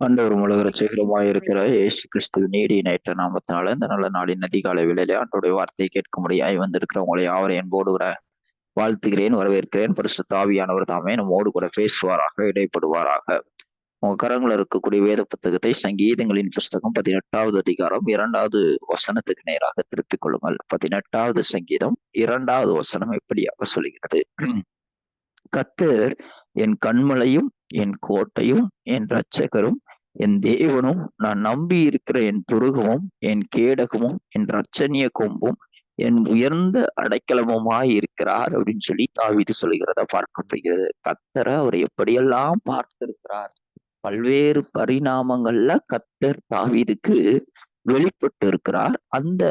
ஆண்டவரும் உலக ரட்சகருமாய் இருக்கிற இயேசு கிறிஸ்துவின் நீடி நேற்ற நாமத்தினால இந்த நல்ல நாளின் அதிகாலை வேளையிலே ஆண்டோடைய வார்த்தையை கேட்க முடியாய் வந்திருக்கிற உங்களை யாவரை என்போடு கூட வாழ்த்துகிறேன், வரவேற்கிறேன். பரிசுத்த ஆவியானவர் தாமே நம்மோடு கூட பேசுவாராக, இடைப்படுவாராக. உங்க கரங்கள் இருக்கக்கூடிய வேத புத்தகத்தை சங்கீதங்களின் புஸ்தகம் 18வது அதிகாரம் 2வது வசனத்துக்கு நேராக திருப்பிக் கொள்ளுங்கள். 18வது சங்கீதம் 2வது வசனம் எப்படியாக சொல்கிறது? கர்த்தர் என் கன்மலையும் என் கோட்டையும் என் இரட்சகரும் என் தேவனும் நான் நம்பி இருக்கிற என் துருகமும் என் கேடகமும் என் இரட்சணிய கொம்பும் என் உயர்ந்த அடைக்கலமுமாய் இருக்கிறார் அப்படின்னு சொல்லி தாவீது சொல்கிறத பார்க்கப்படுகிறது. கர்த்தரை அவர் எப்படியெல்லாம் பார்த்திருக்கிறார், பல்வேறு பரிணாமங்கள்ல கர்த்தர் தாவீதுக்கு வெளிப்பட்டு இருக்கிறார். அந்த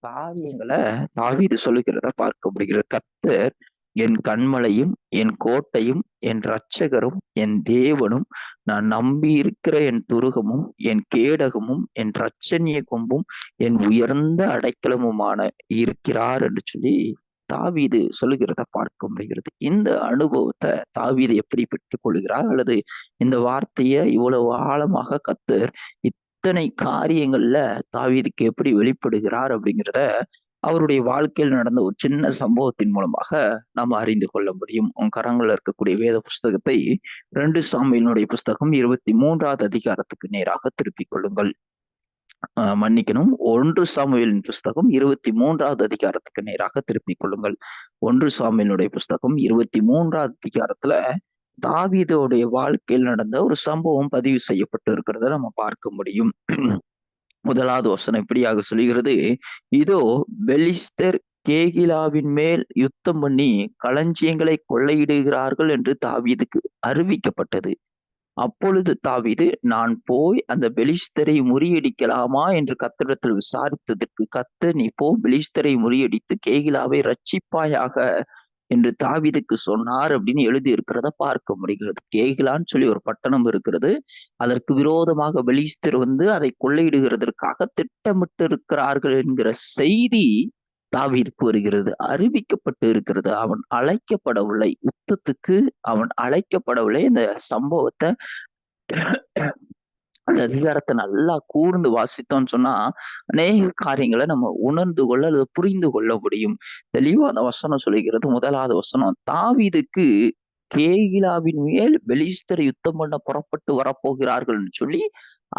காரியங்களை தாவீது சொல்லுகிறத பார்க்க முடிகிறது. கர்த்தர் என் கன்மலையும் என் கோட்டையும் என் இரட்சகரும் என் தேவனும் நான் நம்பி இருக்கிற என் துருகமும் என் கேடகமும் என் இரட்சணிய கொம்பும் என் உயர்ந்த அடைக்கலமுமான இருக்கிறார் என்று சொல்லி தாவீது சொல்லுகிறத பார்க்க முடிகிறது. இந்த அனுபவத்தை தாவீது எப்படி பெற்றுக் கொள்கிறார், அல்லது இந்த வார்த்தையை இவ்வளவு ஆழமாக கர்த்தர் இத்தனை காரியங்கள்ல தாவீதுக்கு எப்படி வெளிப்படுகிறார் அப்படிங்கிறத அவருடைய வாழ்க்கையில் நடந்த ஒரு சின்ன சம்பவத்தின் மூலமாக நாம் அறிந்து கொள்ள முடியும். உன் கரங்கள்ல இருக்கக்கூடிய வேத புஸ்தகத்தை 2 சாமுவேலினுடைய புஸ்தகம் 23வது அதிகாரத்துக்கு நேராக திருப்பிக் கொள்ளுங்கள். மன்னிக்கணும், 1 சாமுவேலின் புஸ்தகம் 23வது அதிகாரத்துக்கு நேராக திருப்பிக் கொள்ளுங்கள். 1 சாமுவேலினுடைய புஸ்தகம் 23வது அதிகாரத்துல தாவீதுடைய வாழ்க்கையில் நடந்த ஒரு சம்பவம் பதிவு செய்யப்பட்டு இருக்கிறத நம்ம பார்க்க முடியும். முதலாவது வசனம் இப்படியாக சொல்கிறது: இதோ பெலிஸ்தர் கேகிலாவின் மேல் யுத்தம் பண்ணி களஞ்சியங்களை கொள்ளையிடுகிறார்கள் என்று தாவீதுக்கு அறிவிக்கப்பட்டது. அப்பொழுது தாவீது, நான் போய் அந்த பெலிஸ்தரை முறியடிக்கலாமா என்று கர்த்தரிடத்தில் விசாரித்ததற்கு கர்த்தர், நீ போ, பெலிஸ்தரை முறியடித்து கேகிலாவை ரட்சிப்பாயாக என்று தாவீதுக்கு சொன்னார் அப்படின்னு எழுதி இருக்கிறத பார்க்க முடிகிறது. கேகிலான்னு சொல்லி ஒரு பட்டணம் இருக்கிறது. அதற்கு விரோதமாக பெலிஸ்தர் அதை கொள்ளையிடுகிறதற்காக திட்டமிட்டு இருக்கிறார்கள் என்கிற செய்தி தாவீதுக்கு வருகிறது, அறிவிக்கப்பட்டு இருக்கிறது. அவன் அழைக்கப்படவில்லை யுத்தத்துக்கு, அவன் அழைக்கப்படவில்லை. இந்த சம்பவத்தை, அந்த அதிகாரத்தை நல்லா கூர்ந்து வாசித்தோம்னு சொன்னா அநேக காரியங்களை நம்ம உணர்ந்து கொள்ள அல்லது புரிந்து கொள்ள முடியும். தெளிவா அந்த வசனம் சொல்லுகிறது. முதலாவது வசனம்: தாவீதுக்கு கேகிலாவின் மேல் பெலிஸ்தர் யுத்தம் பண்ண புறப்பட்டு வரப்போகிறார்கள் சொல்லி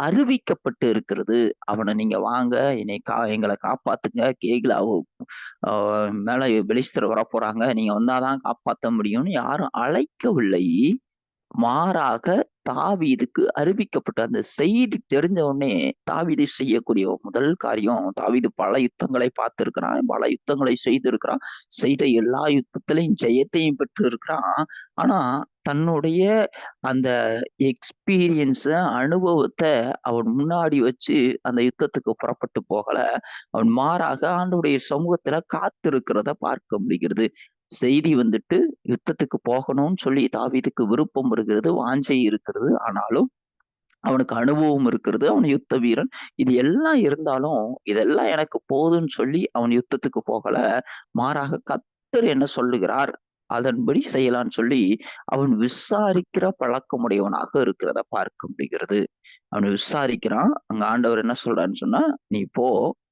அறிவிக்கப்பட்டு இருக்கிறது. அவனை நீங்க வாங்க, எங்களை காப்பாத்துங்க, கேகிலாவு மேல பெலிஸ்தர் வரப்போறாங்க, நீங்க வந்தாதான் காப்பாத்த முடியும்னு யாரும் அழைக்கவில்லை. மாறாக தாவீதுக்கு அறிவிக்கப்பட்ட அந்த செய்தி தெரிஞ்ச உடனே தாவீது செய்யக்கூடிய முதல் காரியம், தாவீது பல யுத்தங்களை பார்த்திருக்கிறான், பல யுத்தங்களை செய்திருக்கிறான், செய்த எல்லா யுத்தத்திலையும் ஜெயத்தையும் பெற்று இருக்கிறான். ஆனா தன்னுடைய அந்த எக்ஸ்பீரியன்ஸ, அனுபவத்தை அவன் முன்னாடி வச்சு அந்த யுத்தத்துக்கு புறப்பட்டு போகல. அவன் மாறாக ஆண்டவருடைய சமூகத்துல காத்திருக்கிறத பார்க்க முடிகிறது. செய்தி யுத்தத்துக்கு போகணும்னு சொல்லி தாவீதுக்கு விருப்பம் இருக்கிறது, வாஞ்சை இருக்கிறது. ஆனாலும் அவனுக்கு அனுபவம் இருக்கிறது, அவன் யுத்த வீரன். இது எல்லாம் இருந்தாலும் இதெல்லாம் எனக்கு போதும்னு சொல்லி அவன் யுத்தத்துக்கு போகல. மாறாக கர்த்தர் என்ன சொல்லுகிறார் அதன்படி செய்யலான்னு சொல்லி அவன் விசாரிக்கிற பழக்கமுடையவனாக இருக்கிறத பார்க்க முடிகிறது. அவனை விசாரிக்கிறான். அங்க ஆண்டவர் என்ன சொல்றாருன்னு சொன்னா, நீ போ,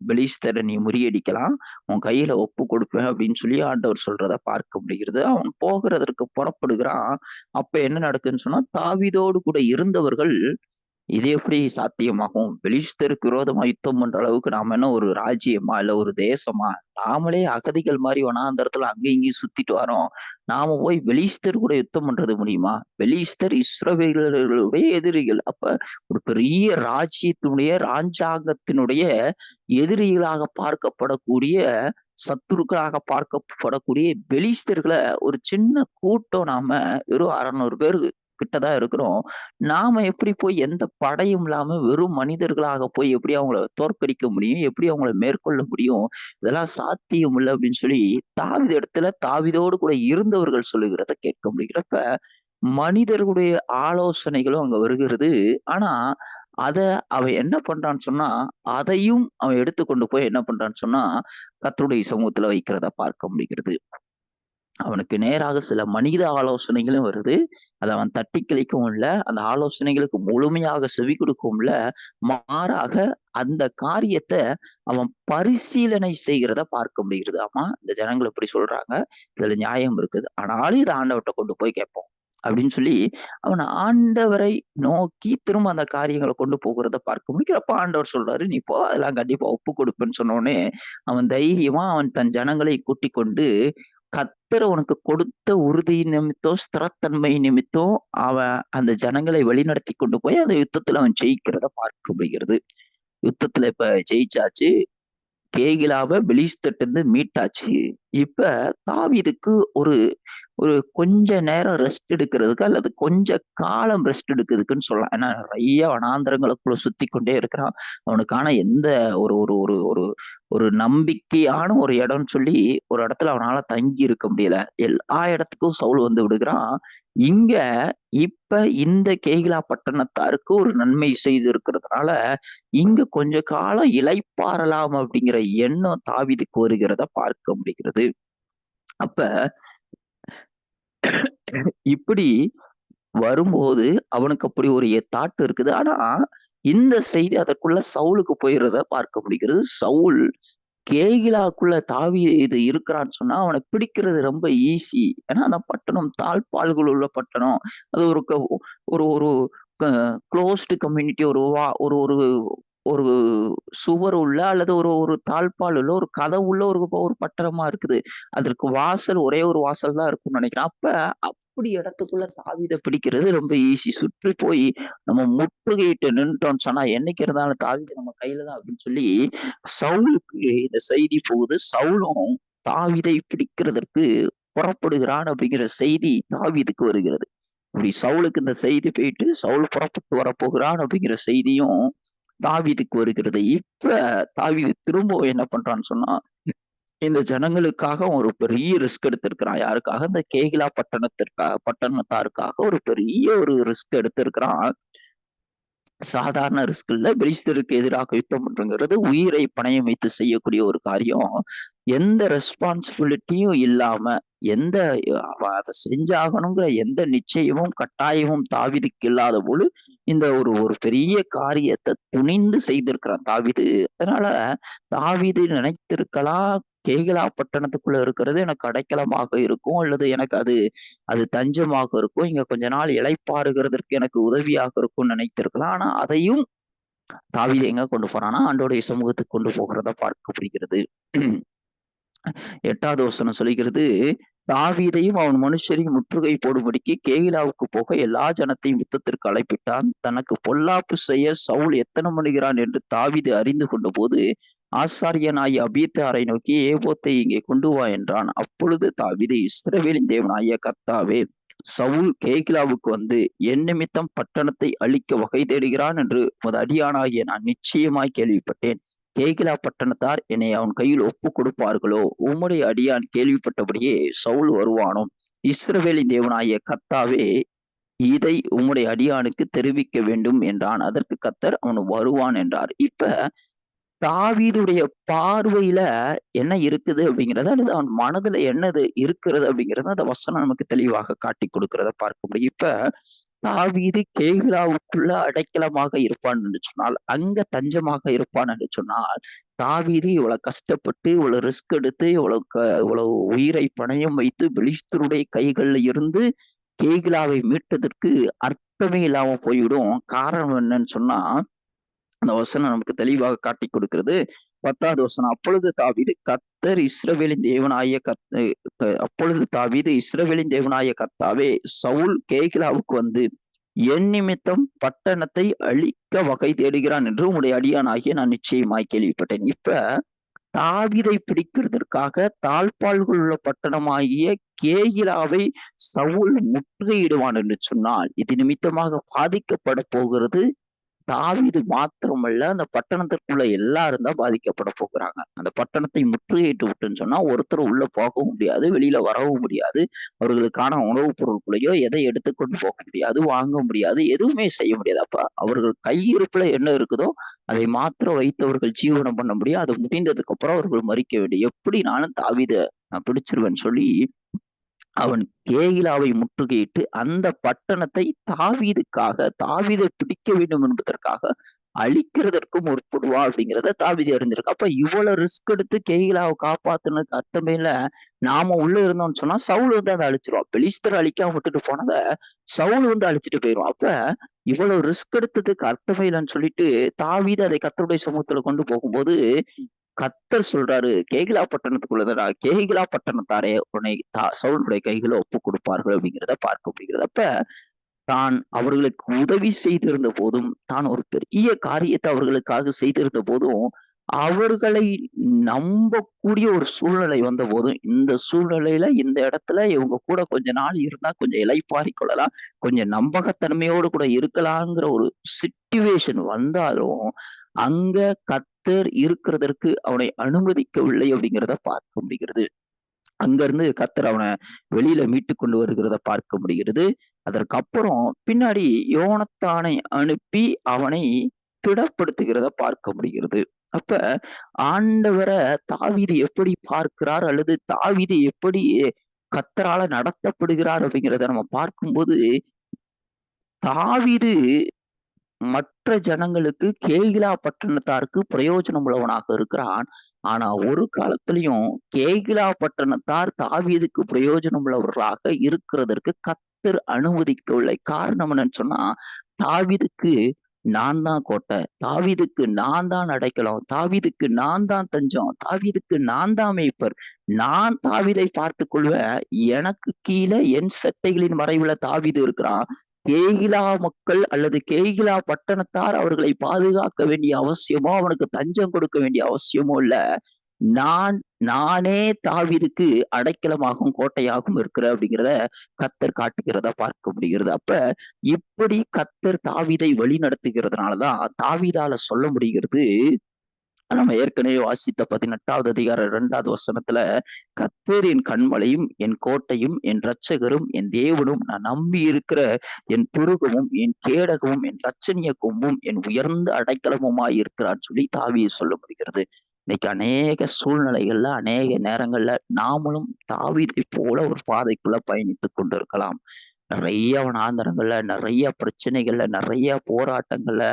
பெலிஸ்தரை நீ முறியடிக்கலாம், உன் கையில ஒப்பு கொடுப்பேன் அப்படின்னு சொல்லி ஆண்டவர் சொல்றத பார்க்க முடிகிறது. அவன் போகிறதற்கு புறப்படுகிறான். அப்ப என்ன நடக்குதுன்னு சொன்னா, தாவீதோடு கூட இருந்தவர்கள், இது எப்படி சாத்தியமாகும்? பெலிஸ்தருக்கு விரோதமா யுத்தம் பண்ற அளவுக்கு நாம என்ன ஒரு ராஜ்யமா, இல்ல ஒரு தேசமா? நாமளே அகதிகள் மாதிரி வனாந்தரத்துல அங்கேயும் இங்கேயும் சுத்திட்டு வரோம். நாம போய் பெலிஸ்தர் கூட யுத்தம் பண்றது முடியுமா? பெலிஸ்தர் இஸ்ரவேலர்களுடைய எதிரிகள். அப்ப ஒரு பெரிய ராஜ்யத்தினுடைய, ராஜாங்கத்தினுடைய எதிரிகளாக பார்க்கப்படக்கூடிய, சத்துருக்களாக பார்க்கப்படக்கூடிய பெலிஸ்தர்களை ஒரு சின்ன கூட்டம், நாம வெறும் 600 பேர் கிட்டதான் இருக்கிறோம். நாம எப்படி போய் எந்த படையும் இல்லாம வெறும் மனிதர்களாக போய் எப்படி அவங்கள தோற்கடிக்க முடியும்? எப்படி அவங்கள மேற்கொள்ள முடியும்? இதெல்லாம் சாத்தியம் இல்லை அப்படின்னு சொல்லி தாவீது இடத்துல தாவீதோடு கூட இருந்தவர்கள் சொல்லுகிறத கேட்க முடிகிறப்ப, மனிதர்களுடைய ஆலோசனைகளும் அங்க வருகிறது. ஆனா அத அவன் என்ன பண்றான்னு சொன்னா, அதையும் அவன் எடுத்துக்கொண்டு போய் என்ன பண்றான்னு சொன்னா, கர்த்தருடைய சமூகத்துல வைக்கிறத பார்க்க முடிகிறது. அவனுக்கு நேராக சில மனித ஆலோசனைகளும் வருது. அத அவன் தட்டி கழிக்கவும் இல்ல. அந்த ஆலோசனைகளுக்கு முழுமையாக செவி கொடுக்கவும் இல்ல. மாறாக அந்த காரியத்த அவன் பரிசீலனை செய்கிறத பார்க்க முடிகிறது. ஆமா, இந்த ஜனங்கள் இப்படி சொல்றாங்க. இதுல நியாயம் இருக்குது. ஆனாலும் இத ஆண்டவர்ட்ட கொண்டு போய் கேட்போம். அப்படின்னு சொல்லி அவன் ஆண்டவரை நோக்கி திரும்ப அந்த காரியங்கள கொண்டு போகிறத பார்க்க முடியும். அப்ப ஆண்டவர் சொல்றாரு, "நீ போ, அதெல்லாம் கண்டிப்பா ஒப்புக் கொடுப்பேன்னு" சொன்னவுடனே, அவன் தைரியமா அவன் தன் ஜனங்களை கூட்டிக் கொண்டு கர்த்தர் உனக்கு கொடுத்த உறுதி நிமித்தம், ஸ்திரத்தன்மை நிமித்தம் அவன் அந்த ஜனங்களை வழிநடத்தி கொண்டு போய் அந்த யுத்தத்துல அவன் ஜெயிக்கிறத பார்க்க முடிகிறது. யுத்தத்துல இப்ப ஜெயிச்சாச்சு. கேகிலாவ பெலிஸ்தர்ட்ட மீட்டாச்சு. இப்ப தாவீதுக்கு ஒரு ஒரு கொஞ்ச நேரம் ரெஸ்ட் எடுக்கிறதுக்கு அல்லது கொஞ்ச காலம் ரெஸ்ட் எடுக்கிறதுக்குன்னு சொல்லலாம். ஏன்னா நெறைய வனாந்தரங்களுக்குள்ள சுத்திக் கொண்டே இருக்கிறான். அவனுக்கான எந்த ஒரு ஒரு ஒரு ஒரு ஒரு நம்பிக்கையான ஒரு இடம்னு சொல்லி ஒரு இடத்துல அவனால தங்கி இருக்க முடியல. எல்லா இடத்துக்கும் சவுல் வந்து விடுகிறான். இங்க இப்ப இந்த கேகிலா பட்டணத்தாருக்கு ஒரு நன்மை செய்திருக்கிறதுனால, இங்க கொஞ்ச காலம் இளைப்பாறலாம் அப்படிங்கிற எண்ணம் தாவீதுக்கு வருகிறத பார்க்க முடிகிறது. அப்ப இப்படி வரும்போது அவனுக்கு அப்படி ஒரு தாட் இருக்குது. ஆனா, இந்த செய்தி அதற்குள்ள சவுலுக்கு போயிறத பார்க்க முடிகிறது. சவுல் கேகிலாக்குள்ள தாவீது இருக்கிறான்னு சொன்னா, அவன பிடிக்கிறது ரொம்ப ஈஸி. ஏன்னா, அந்த பட்டணம் தாழ்ப்பாள்கள் உள்ள பட்டணம். அது ஒரு ஒரு ஒரு க குளோஸ்டு கம்யூனிட்டி ஒரு ஒரு ஒரு ஒரு சுவர் உள்ள அல்லது ஒரு ஒரு தாழ்ப்பாள் உள்ள ஒரு கதவுள்ள ஒரு பட்டணமா இருக்குது. அதற்கு வாசல் ஒரே ஒரு வாசல் தான் இருக்கும்னு நினைக்கிறேன். அப்ப அப்படி இடத்துக்குள்ள தாவீத பிடிக்கிறது ரொம்ப ஈஸி. சுற்றி போய் நம்ம முற்றுகையிட்டு நின்னுட்டோம்னு சொன்னா, என்னைக்கு இருந்தாலும் தாவீது நம்ம கையில தான் அப்படின்னு சொல்லி சவுலுக்கு இந்த செய்தி போகுது. சவுலும் தாவீதை பிடிக்கிறதற்கு புறப்படுகிறான் அப்படிங்கிற செய்தி தாவீதுக்கு வருகிறது. இப்படி சவுலுக்கு இந்த செய்தி போயிட்டு சவுல் புறப்பட்டு வரப்போகிறான் அப்படிங்கிற செய்தியும் தாவீதுக்கு வருகிறது. இப்ப தாவீது திரும்பவும் என்ன பண்றான்னு சொன்னா, இந்த ஜனங்களுக்காக ஒரு பெரிய ரிஸ்க் எடுத்திருக்கிறான். யாருக்காக? இந்த கேகிலா பட்டணத்தாருக்காக ஒரு பெரிய ஒரு ரிஸ்க் எடுத்திருக்கிறான். சாதாரண ரிஸ்க் இல்ல. பெலிஸ்தருக்கு எதிராக யுத்தம் பண்றதுங்கிறது உயிரை பணயம் வைத்து செய்யக்கூடிய ஒரு காரியம். எந்த ரெஸ்பான்சிபிலிட்டியும் இல்லாம, எந்த அவன் அத செஞ்சாகணுங்கிற எந்த நிச்சயமும், கட்டாயமும் தாவீதுக்கு இல்லாத போது, இந்த ஒரு ஒரு பெரிய காரியத்த துணிந்து செய்திருக்கிறான் தாவீது. அதனால தாவீது நினைத்திருக்கலாம், கேகிலா பட்டணத்துக்குள்ள இருக்கிறது எனக்கு அடைக்கலமாக இருக்கும். அல்லது எனக்கு அது அது தஞ்சமாக இருக்கும். இங்க கொஞ்ச நாள் இளைப்பாறுகிறதற்கு எனக்கு உதவியாக இருக்கும்னு நினைத்திருக்கலாம். ஆனா அதையும் தாவீது எங்க கொண்டு போறான்னா, ஆண்டவருடைய சமூகத்துக்கு கொண்டு போகிறத பார்க்க முடிகிறது. 8வது வசனம் சொல்லுகிறது, தாவீதையும் அவன் மனுஷரையும் முற்றுகை போடும்படிக்கு கேயிலாவுக்கு போக எல்லா ஜனத்தையும் யுத்தத்திற்கு அழைப்பிட்டான். தனக்கு பொல்லாப்பு செய்ய சவுல் எத்தனமனுகிறான் என்று தாவீது அறிந்து கொண்டபோது, ஆசாரியனாகிய அபியத்தாரை நோக்கி ஏபோத்தை இங்கே கொண்டு வா என்றான். அப்பொழுது தாவீது, இஸ்ரவேலின் தேவனாகிய கர்த்தாவே, சவுல் கேகிலாவுக்கு வந்து என் நிமித்தம் பட்டணத்தை அழிக்க வகை தேடுகிறான் என்று உமது அடியானாகிய நான் நிச்சயமாய் கேள்விப்பட்டேன். கேகிலா பட்டணத்தார் என்னை அவன் கையில் ஒப்புக் கொடுப்பார்களோ? உம்முடைய அடியான் கேள்விப்பட்டபடியே சவுல் வருவானோ? இஸ்ரவேலின் தேவனாகிய கர்த்தாவே, இதை உம்முடைய அடியானுக்கு தெரிவிக்க வேண்டும் என்றான். அதற்கு கர்த்தர் அவன் வருவான் என்றார். இப்ப தாவீதுடைய பார்வையில என்ன இருக்குது அப்படிங்கிறத, அல்லது அவன் மனதுல என்னது இருக்கிறது அப்படிங்கிறத அந்த வசனம் நமக்கு தெளிவாக காட்டிக் கொடுக்கிறத பார்க்க முடியும். இப்ப தாவீது கேகிலாவுக்குள்ள அடைக்கலமாக இருப்பான் என்று சொன்னால், அங்க தஞ்சமாக இருப்பான் என்று சொன்னால், தாவீது இவ்வளவு கஷ்டப்பட்டு, இவ்வளவு ரிஸ்க் எடுத்து, இவ்வளவு உயிரை பணயம் வைத்து பெலிஸ்தருடைய கைகள்ல இருந்து கேகிலாவை மீட்டதற்கு அர்த்தமே இல்லாம போய்விடும். காரணம் என்னன்னு சொன்னா, அந்த வசனம் நமக்கு தெளிவாக காட்டிக் கொடுக்கிறது. 10வது வசனம். அப்பொழுது தாவீது இஸ்ரவேலின் தேவனாய கர்த்தாவே, சவுல் கேகிலாவுக்கு வந்து என் நிமித்தம் பட்டணத்தை அழிக்க வகை தேடுகிறான் என்று உம்முடைய அடியானாகிய நான் நிச்சயமாய் கேள்விப்பட்டேன். இப்ப தாவீதை பிடிக்கிறதற்காக தாழ்ப்பாள்கள் உள்ள பட்டணமாகிய கேகிலாவை சவுல் முற்றுகையிடுவான் என்று சொன்னால், இது நிமித்தமாக பாதிக்கப்பட போகிறது தாவீது மாத்திரமல்ல, அந்த பட்டணத்திற்குள்ள எல்லாரும் தான் பாதிக்கப்பட போகிறாங்க. அந்த பட்டணத்தை முற்றுகையிட்டு விட்டுன்னு சொன்னா, ஒருத்தரும் உள்ள போகவும் முடியாது, வெளியில வரவும் முடியாது. அவர்களுக்கான உணவுப் பொருட்களையோ எதை எடுத்துக்கொண்டு போக முடியாது, வாங்க முடியாது, எதுவுமே செய்ய முடியாது. அப்ப அவர்கள் கையிருப்புல என்ன இருக்குதோ, அதை மாத்திரம் வைத்து அவர்கள் ஜீவனம் பண்ண முடியும். அது முடிந்ததுக்கு அப்புறம் அவர்கள் மரிக்க வேண்டும். எப்படினாலும் தாவீத நான் பிடிச்சிருவேன்னு சொல்லி அவன் கேகிலாவை முற்றுகையிட்டு அந்த பட்டணத்தை தாவீதை பிடிக்க வேண்டும் என்பதற்காக அழிக்கிறதற்கும் முற்படுவான் அப்படிங்கிறத தாவீது அறிஞ்சிருக்கு. அப்ப இவ்வளவு ரிஸ்க் எடுத்து கேகிலாவை காப்பாத்துனதுக்கு அர்த்தமே இல்ல. நாம உள்ள இருந்தோம்னு சொன்னா சவுல் வந்து அதை அழிச்சிருவான். பெலிஸ்தர் அழிக்காம விட்டுட்டு போனத சவுல் வந்து அழிச்சிட்டு போயிடுவான். அப்ப இவ்வளவு ரிஸ்க் எடுத்ததுக்கு அர்த்தமே இல்லைன்னு சொல்லிட்டு தாவீது அதை கர்த்தருடைய சமூகத்துல கொண்டு போகும்போது கர்த்தர் சொல்றாரு, கேகிலா பட்டணத்துக்குள்ளதடா, கேகிலா பட்டணத்தாரே உன்னை சவுலுடைய கைகளை ஒப்பு கொடுப்பார்கள் அப்படிங்கிறத பார்க்க முடிகிறது. அப்ப தான் அவர்களுக்கு உதவி செய்திருந்த போதும், தான் ஒரு பெரிய காரியத்தை அவர்களுக்காக செய்திருந்த போதும், அவர்களை நம்பக்கூடிய ஒரு சூழ்நிலை வந்த போதும், இந்த சூழ்நிலையில இந்த இடத்துல இவங்க கூட கொஞ்ச நாள் இருந்தா கொஞ்சம் இளைப்பாறிக் கொள்ளலாம், கொஞ்சம் நம்பகத்தன்மையோடு கூட இருக்கலாங்கிற ஒரு சிச்சுவேஷன் வந்தாலும், அங்க கர்த்தர் இருக்கிறதற்கு அவனை அனுமதிக்கவில்லை அப்படிங்கிறத பார்க்க முடிகிறது. அங்கிருந்து கர்த்தர் அவனை வெளியில மீட்டு கொண்டு வருகிறத பார்க்க முடிகிறது. அதற்கப்புறம் பின்னாடி யோனத்தானை அனுப்பி அவனை திடப்படுத்துகிறத பார்க்க முடிகிறது. அப்ப ஆண்டவர தாவீது எப்படி பார்க்கிறார் அல்லது தாவீது எப்படி கர்த்தரால நடத்தப்படுகிறார் அப்படிங்கிறத நம்ம பார்க்கும்போது, தாவீது மற்ற ஜனங்களுக்கு கேகிலா பட்டணத்தாருக்கு பிரயோஜனம் உள்ளவனாக இருக்கிறான். ஆனா ஒரு காலத்திலயும் கேகிலா பட்டணத்தார் தாவீதுக்கு பிரயோஜனம் உள்ளவர்களாக இருக்கிறதற்கு கர்த்தர் அனுமதிக்கவில்லை. காரணம் என்னன்னு சொன்னா, தாவீதுக்கு நான் தான் கோட்டை, தாவீதுக்கு நான் தான் அடைக்கலம், தாவீதுக்கு நான் தான் தஞ்சம், தாவீதுக்கு நான் தான் மேய்ப்பர், நான் தாவீதை பார்த்துக் கொள்வேன், எனக்கு கீழே என் சட்டைகளின் மறைவுல தாவீது இருக்கிறான். கேகிலா மக்கள் அல்லது கேகிலா பட்டணத்தார் அவர்களை பாதுகாக்க வேண்டிய அவசியமோ, அவனுக்கு தஞ்சம் கொடுக்க வேண்டிய அவசியமோ இல்ல. நான் நானே தாவீதுக்கு அடைக்கலமாகவும், கோட்டையாகவும் இருக்கிறேன் அப்படிங்கிறத கர்த்தர் காட்டுகிறத பார்க்க முடிகிறது. அப்ப இப்படி கர்த்தர் தாவீதை வழி நடத்துகிறதுனாலதான் தாவீதால சொல்ல முடிகிறது. நம்ம ஏற்கனவே வாசித்த 18வது அதிகாரம் 2வது வசனத்துல, கர்த்தர் என் கன்மலையும், என் கோட்டையும், என் இரட்சகரும், என் தேவனும், நான் நம்பி இருக்கிற என் துருகமும், என் கேடகமும், என் இரட்சணிய கொம்பும், என் உயர்ந்த அடைக்கலமுமாய் இருக்கிறான்னு சொல்லி தாவீது சொல்ல முடிகிறது. இன்னைக்கு அநேக சூழ்நிலைகள்ல, அநேக நேரங்கள்ல நாமளும் தாவீதை போல ஒரு பாதைக்குள்ள பயணித்துக் கொண்டிருக்கலாம். நிறைய வனாந்தரங்கள்ல, நிறைய பிரச்சனைகள்ல, நிறைய போராட்டங்கள்ல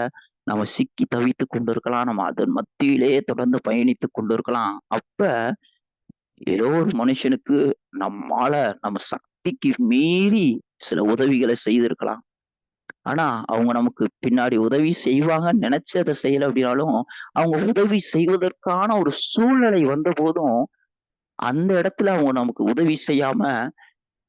நம்ம சிக்கி தவித்துக் கொண்டிருக்கலாம். நம்ம அதன் மத்தியிலே தொடர்ந்து பயணித்துக் கொண்டிருக்கலாம். அப்ப ஏதோ ஒரு மனுஷனுக்கு நம்மால நம்ம சக்திக்கு மீறி சில உதவிகளை செய்திருக்கலாம். ஆனா, அவங்க நமக்கு பின்னாடி உதவி செய்வாங்கன்னு நினைச்சு அத செய்யல அப்படின்னாலும், அவங்க உதவி செய்வதற்கான ஒரு சூழ்நிலை வந்த போதும், அந்த இடத்துல அவங்க நமக்கு உதவி செய்யாம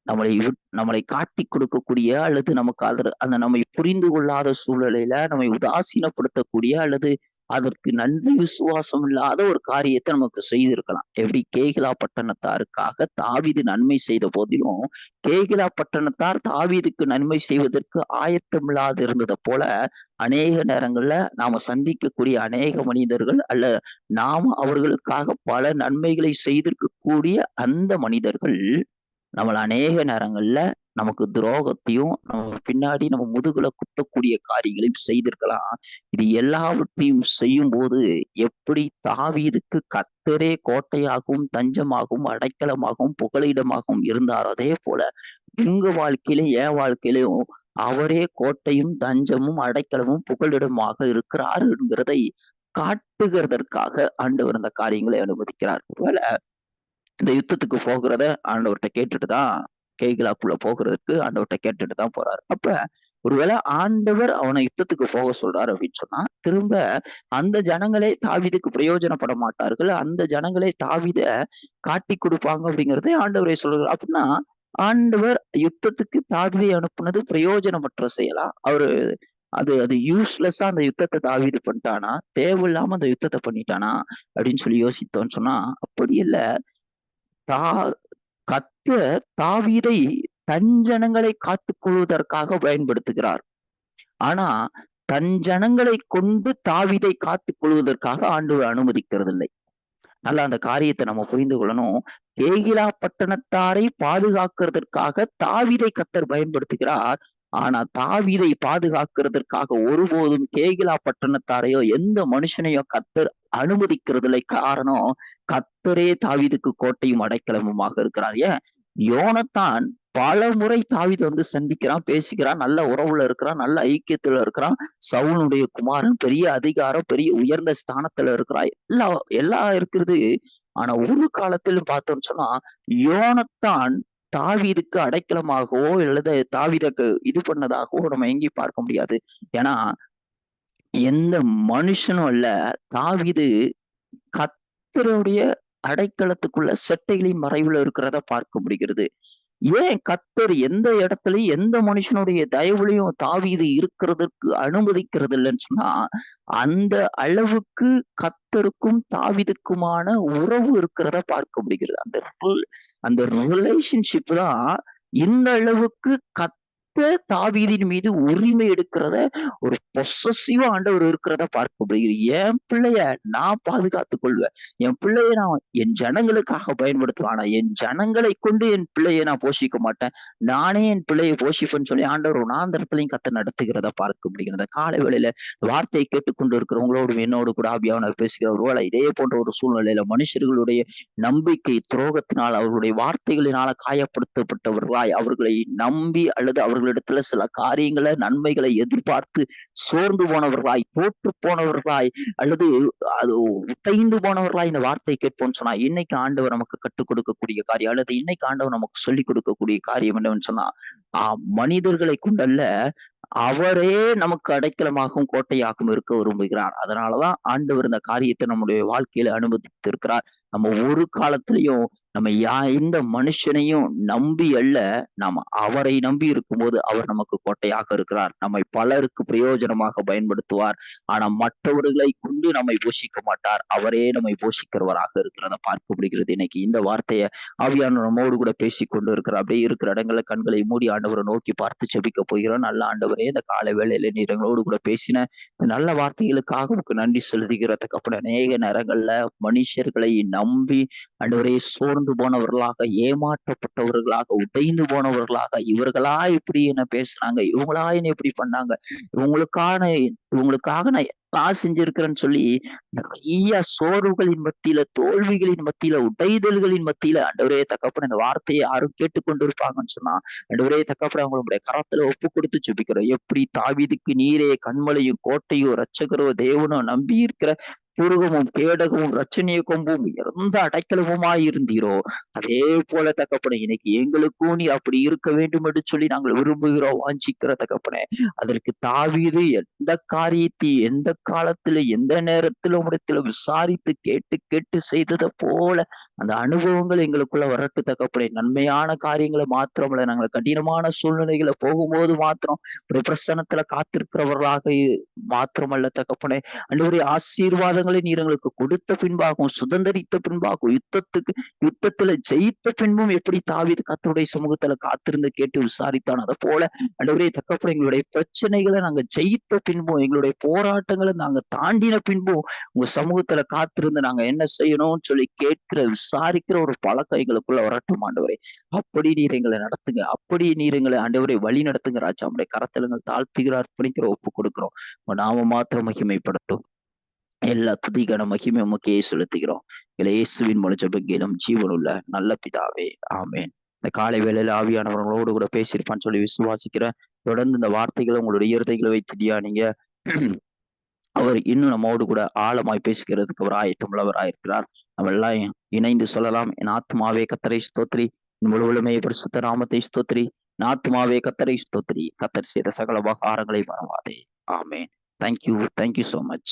நம்மளை காட்டிக் கொடுக்கக்கூடிய அல்லது நமக்கு அந்த நம்மை புரிந்து கொள்ளாத சூழ்நிலையில நம்மை உதாசீனப்படுத்தக்கூடிய அல்லது அதற்கு நன்றி விசுவாசம் இல்லாத ஒரு காரியத்தை நமக்கு செய்திருக்கலாம். எப்படி கேகிலா பட்டணத்தாருக்காக தாவீது நன்மை செய்த போதிலும், கேகிலா பட்டணத்தார் தாவீதுக்கு நன்மை செய்வதற்கு ஆயத்தம் இல்லாது இருந்ததை போல, அநேக நேரங்கள்ல நாம சந்திக்கக்கூடிய அநேக மனிதர்கள் அல்ல நாம அவர்களுக்காக பல நன்மைகளை செய்திருக்கக்கூடிய அந்த மனிதர்கள் நம்மள அநேக நேரங்கள்ல நமக்கு துரோகத்தையும், நம்ம பின்னாடி நம்ம முதுகுல குத்தக்கூடிய காரியங்களையும் செய்திருக்கலாம். இது எல்லாவற்றையும் செய்யும்போது, எப்படி தாவீதுக்கு கர்த்தரே கோட்டையாகவும், தஞ்சமாகவும், அடைக்கலமாகவும், புகலிடமாகவும் இருந்தாரோ, அதே போல உங்க வாழ்க்கையிலும், என் வாழ்க்கையிலும் அவரே கோட்டையும், தஞ்சமும், அடைக்கலமும், புகலிடமாக இருக்கிறார் என்கிறதை காட்டுகிறதற்காக ஆண்டவர் அந்த காரியங்களை அனுமதிக்கிறார். ஒருவேளை இந்த யுத்தத்துக்கு போகிறத ஆண்டவர்ட்ட கேட்டுட்டு தான் கேகிலாக்குள்ள போகிறதுக்கு ஆண்டவர்ட்ட கேட்டுட்டு தான் போறாரு. அப்ப ஒருவேளை ஆண்டவர் அவனை யுத்தத்துக்கு போக சொல்றாரு அப்படின்னு சொன்னா, திரும்ப அந்த ஜனங்களே தாவீதுக்கு பிரயோஜனப்பட மாட்டார்கள். அந்த ஜனங்களே தாவீத காட்டிக் கொடுப்பாங்க அப்படிங்கிறதை ஆண்டவரே சொல்லுகிறார். அப்படின்னா ஆண்டவர் யுத்தத்துக்கு தாவீதை அனுப்புனது பிரயோஜனமற்ற செயலா? அவரு அது அது யூஸ்லெஸ்ஸா அந்த யுத்தத்தை தாவீது பண்ணிட்டானா? தேவையில்லாம அந்த யுத்தத்தை பண்ணிட்டானா? அப்படின்னு சொல்லி யோசித்தோம்ன்னு சொன்னா, அப்படி இல்ல. தா கர்த்தர் தாவீதை தன் ஜனங்களை காத்துக் கொள்வதற்காக பயன்படுத்துகிறார். ஆனா, தன் ஜனங்களை கொண்டு தாவீதை காத்துக் கொள்வதற்காக ஆண்டவர் அனுமதிக்கிறதில்லை. நல்லா அந்த காரியத்தை நம்ம புரிந்து கொள்ளணும். கேகிலா பட்டணத்தாரை பாதுகாக்கிறதற்காக தாவீதை கர்த்தர் பயன்படுத்துகிறார். ஆனா தாவீதை பாதுகாக்கிறதற்காக ஒருபோதும் கேகிலா பட்டணத்தாரையோ எந்த மனுஷனையோ கர்த்தர் அனுமதிக்கிறதில்லை. காரணம், கர்த்தரே தாவீதுக்கு கோட்டையும் அடைக்கலமுமாக இருக்கிறார். ஏன்? யோனத்தான் பல முறை தாவீதை வந்து சந்திக்கிறான், பேசிக்கிறான், நல்ல உறவுல இருக்கிறான், நல்ல ஐக்கியத்துல இருக்கிறான். சவுலுடைய குமாரன், பெரிய அதிகாரம், பெரிய உயர்ந்த ஸ்தானத்துல இருக்கிறான். எல்லாம் இருக்கிறது. ஆனா ஒரு காலத்துல பார்த்தோம்னு சொன்னா, யோனத்தான் தாவீதுக்கு அடைக்கலமாகவோ அல்லது தாவீதுக்கு இது பண்ணதாகவோ நம்ம எங்கேயும் பார்க்க முடியாது. ஏன்னா எந்த மனுஷனும் அல்ல, தாவீது கர்த்தருடைய அடைக்கலத்துக்குள்ள செட்டைகளின் மறைவுல இருக்கிறத பார்க்க முடிகிறது. ஏன் கர்த்தர் எந்த இடத்துலயும் எந்த மனுஷனுடைய தயவுலையும் தாவீது இருக்கிறதற்கு அனுமதிக்கிறது இல்லைன்னு சொன்னா, அந்த அளவுக்கு கர்த்தருக்கும் தாவீதுக்குமான உறவு இருக்கிறத பார்க்க முடிகிறது. அந்த ரிலேஷன்ஷிப் தான் இந்த அளவுக்கு தாவீதின் மீது உரிமை எடுக்கிறத, ஒரு பொசசிவா ஆண்டவர் இருக்கிறத பார்க்க முடிகிறது. என் பிள்ளைய நான் பாதுகாத்துக் கொள்வேன். என் பிள்ளைய நான் என் ஜனங்களுக்காக பயன்படுத்துவேன். ஆனா என் ஜனங்களை கொண்டு என் பிள்ளையை நான் போஷிக்க மாட்டேன். நானே என் பிள்ளையை போஷிப்பேன்னு சொல்லி ஆண்டவர் ஒண்ணாந்தரத்திலையும் கர்த்தர் நடத்துகிறத பார்க்க முடிகிறது. காலை வேளையில வார்த்தையை கேட்டுக்கொண்டு இருக்கிறவங்களோடும் என்னோடு கூட ஆவியானவர் பேசுகிற ஒருவேளை இதே போன்ற ஒரு சூழ்நிலையில மனுஷர்களுடைய நம்பிக்கை துரோகத்தினால் அவர்களுடைய வார்த்தைகளினால காயப்படுத்தப்பட்டவர்களாய் அவர்களை நம்பி அல்லது அவர்களிடத்துல சில காரியங்களை நன்மைகளை எதிர்பார்த்து சோர்ந்து போனவர்களாய் தோற்று போனவர்களாய் அல்லது அது உடைந்து போனவர்களாய் இந்த வார்த்தையை கேட்போம்னு சொன்னா இன்னைக்கு ஆண்டவர் நமக்கு கற்றுக் கொடுக்கக்கூடிய காரியம் அல்லது இன்னைக்கு ஆண்டவர் நமக்கு சொல்லிக் கொடுக்கக்கூடிய காரியம் என்னன்னு சொன்னா மனிதர்களை கொண்டல்ல அவரே நமக்கு அடைக்கலமாகவும் கோட்டையாகவும் இருக்க விரும்புகிறார். அதனாலதான் ஆண்டவர் இந்த காரியத்தை நம்முடைய வாழ்க்கையில அனுமதித்து இருக்கிறார். நம்ம ஒரு காலத்திலையும் நம்ம எந்த மனுஷனையும் நம்பி அல்ல, நாம அவரை நம்பி இருக்கும்போது அவர் நமக்கு கோட்டையாக இருக்கிறார். நம்மை பலருக்கு பிரயோஜனமாக பயன்படுத்துவார். ஆனா மற்றவர்களை கொண்டு நம்மை போஷிக்க மாட்டார். அவரே நம்மை போஷிக்கிறவராக இருக்கிறத பார்க்க முடிகிறது. இன்னைக்கு இந்த வார்த்தையை ஆவியான நம்மோடு கூட பேசிக் கொண்டு இருக்கிறார். அப்படியே இருக்கிற இடங்களை கண்களை மூடி ஆண்டவரை நோக்கி பார்த்து ஜெபிக்க போகிறோம். நல்ல ஆண்டவரே, இந்த காலை வேளையில நீர் எங்களோடு கூட பேசின நல்ல வார்த்தைகளுக்காக உங்களுக்கு நன்றி செலுத்துகிறதுக்கு அப்புறம் அநேக நேரங்கள்ல மனுஷர்களை நம்பி ஆண்டவரே சோர்ந்து போனவர்களாக, ஏமாற்றப்பட்டவர்களாக, உடைந்து போனவர்களாக, இவர்களா இப்படி என்ன பேசுனாங்க, இவங்களா என்ன இப்படி பண்ணாங்க, இவங்களுக்காக நான் செஞ்சிருக்கிறேன்னு சொல்லி நிறைய சோர்வுகளின் மத்தியில, தோல்விகளின் மத்தியில, உடைதல்களின் மத்தியில ஆண்டவரே தகப்பனே இந்த வார்த்தையை யாரும் கேட்டுக்கொண்டு இருப்பாங்கன்னு சொன்னா ஆண்டவரே தகப்பனே அவங்களுடைய கரத்துல ஒப்பு கொடுத்து ஜெபிக்கிறோம். எப்படி தாவீதுக்கு நீரே கண்மலையும் கோட்டையும் இரட்சகரோ தேவனோ நம்பி இருக்கிற புருகமும் கேடகமும் ரட்சணிய கொம்பும் இறந்த அடைக்கலமுமாய் இருந்தீரோ, அதே போல தகப்பனே இன்னைக்கு எங்களுக்கும் நீ அப்படி இருக்க வேண்டும் என்று சொல்லி நாங்கள் விரும்புகிறோம், வாஞ்சிக்கிற தகப்பனே. அதற்கு தாவீது எந்த காரியத்தை எந்த காலத்துல எந்த நேரத்துல உம்மிடத்துல விசாரித்து கேட்டு கேட்டு செய்ததை போல அந்த அனுபவங்கள் எங்களுக்குள்ள வரட்டு தகப்பனே. நன்மையான காரியங்களை மாத்திரமல்ல, நாங்கள் கடினமான சூழ்நிலைகளை போகும்போது மாத்திரம் ஒரு பிரசன்னத்துல காத்திருக்கிறவர்களாக மாத்திரமல்ல தகப்பனே, அன்றைய ஆசீர்வாதங்களை நீர் எங்களுக்கு கொடுத்த பின்பாகவும் சுதந்திரித்த பின்பாகவும் யுத்தத்துல ஜெயித்த பின்பும் எப்படி தாவீது கர்த்தருடைய சமூகத்துல காத்திருந்து கேட்டு விசாரித்தான், அதை போல ஆண்டவரே தகப்பனே எங்களுடைய பிரச்சனைகளை நாங்க ஜெயித்த பின்பும் எங்களுடைய போராட்டங்களை நாங்க தாண்டின பின்பும் உங்க சமூகத்துல காத்திருந்து நாங்க என்ன செய்யணும்னு சொல்லி கேட்கிற விசாரிக்கிற ஒரு பழக்கம் எங்களுக்குள்ள வரட்டும் ஆண்டவரே. அப்படி நீர் எங்களை நடத்துங்க, அப்படி நீர் எங்களை ஆண்டவரை வழி நடத்துங்க ராஜா. நம்முடைய கரத்துல எங்கள் தாழ்த்துகிற அர்ப்பணிக்கிற ஒப்பு கொடுக்கிறோம். நாம மாத்திரம் மகிமைப்படட்டும். எல்லா துதிக்கான மகிமை உமக்கே செலுத்துகிறோம். இயேசுவின் மூலம் ஜெபம் ஜீவனுள்ள நல்ல பிதாவே, ஆமேன். இந்த காலை வேளையில ஆவியானவர்களோடு கூட பேசியிருப்பான்னு சொல்லி விசுவாசிக்கிறேன். தொடர்ந்து இந்த வார்த்தைகளை உங்களுடைய இருதயங்களை வைத்து தியானிங்க. அவர் இன்னும் நம்மோடு கூட ஆழமாய் பேசுகிறதுக்கு அவர் ஆயத்தமுள்ளவராயிருக்கிறார். நம்ம எல்லாம் இணைந்து சொல்லலாம். என் ஆத்மாவே கர்த்தரை ஸ்தோத்திரி, என் முழுவலுமே பரிசுத்த நாமத்தை ஸ்தோத்திரி, என் ஆத்மாவே கர்த்தரை ஸ்தோத்திரி, கர்த்தர் செய்த சகல உபகாரங்களை மறவாதே. ஆமேன். Thank you so much.